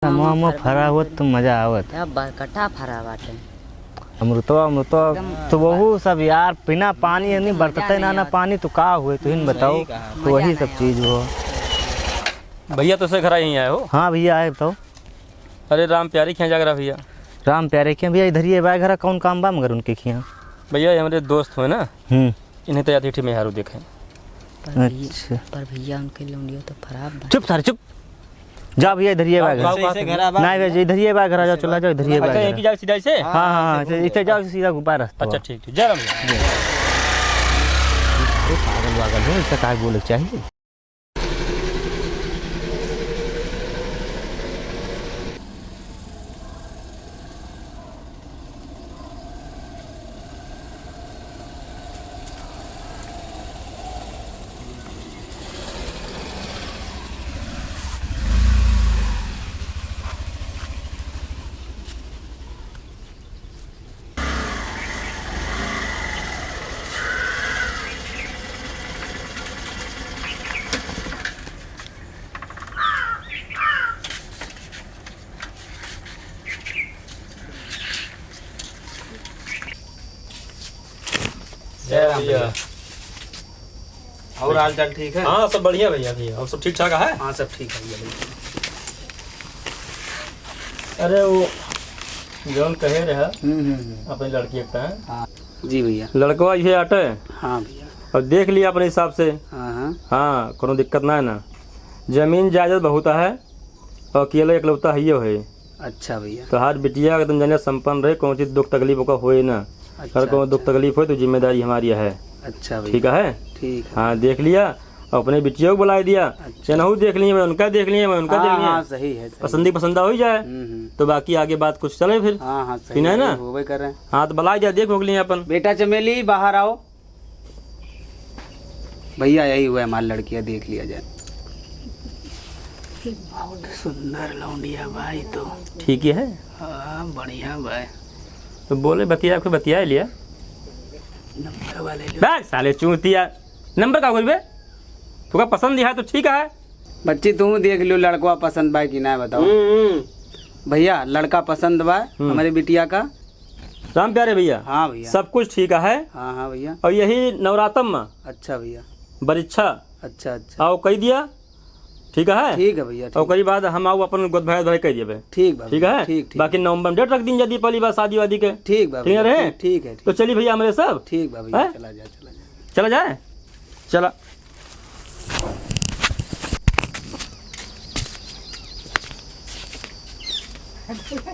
समूह फरा हुआ तो मजा आवत। कटा फरा बाटे अमृतो तो वही सब यार, बिना पानी नहीं बरतते ना पानी तो का हुए तुम बताओ। तो वही सब चीज हो। भैया तो से घर यहीं आए हो? हाँ भैया आए बताओ। अरे राम प्यारे खिया जागरा भैया। राम प्यारे के भैया इधर ही बाय घर कौन काम बा मगर उनके खिया भैया हमारे दोस्त हुए ना, इन्हें तो याद में हारू देखे। अच्छा पर भैया उनके लौंडियो तो खराब। चुप सारे चुप, जा भैया इधर ही बाय घर। नहीं भैया इधर ही बाय घर, जाओ चला जाओ इधर ही बाय घर। एक ही जाओ सीधा से। हाँ हाँ इधर जाओ सीधा ऊपर रास्ता। अच्छा ठीक ठीक, जय राम भैया। पागल वागल हो, इसका काय बोले चाहिए। भैया और हाल चाल ठीक है? हाँ सब बढ़िया भैया। भैया और सब ठीक ठाक है? हाँ सब ठीक है भैया। अरे वो जौन कहे रहा अपनी लड़की का है। हाँ जी भैया। लड़कवा ये आटे। हाँ भैया। और देख लिया अपने हिसाब से। हाँ हाँ कोनो दिक्कत ना है ना। जमीन जायदाद बहुत है और अकेला इकलौता है ये है। अच्छा भैया। तो हर बिटिया एकदम जाने संपन्न रहे, कौन चीज दुख तकलीफ का होए ना। अगर कोई दुख तकलीफ हो तो जिम्मेदारी हमारी है। अच्छा भैया। ठीक है? ठीक है। हाँ देख लिया, अपने बिटिया को बुला दिया। चनहू देख लिए, मैं उनका देख लिए, मैं उनका देख लिया। हाँ सही है। पसंदी पसंदा हो जाए तो बाकी आगे बात कुछ चले फिर। हाँ हाँ सही है ना? वो कर रहे हैं। हाँ तो बुला जा, देख लिए अपन। बेटा चमेली बाहर आओ। भैया यही हुआ है, हमारी लड़कियां देख लिया जाए। बहुत सुंदर लौंडिया भाई तो। ठीक ही है। हाँ बढ़िया भाई। तो बोले बतिया आपको बतिया लिया। नंबर वाले बैग साले चूतिया, नंबर का बोलबे तुका पसंद है तो ठीक है। बच्ची तुम देख लो लड़का पसंद बा कि ना बताओ। भैया लड़का पसंद बा हमारे बिटिया का। राम प्यारे भैया। हाँ भैया। सब कुछ ठीक है। हाँ हाँ भैया। और यही नवरातम में। अच्छा भैया। बरीक्षा। अच्छा अच्छा। आओ कही दिया। ठीक है? ठीक है भैया। और कई बाद हम आओ अपन गोद भाई कह दिए। ठीक ठीक है? ठीक। बाकी नवंबर में डेट रख दी जल्दी पहली बार शादी वादी के। ठीक है। ठीक है। तो चलिए भैया हमारे सब। ठीक है भैया। चला जाए चला जाए। चला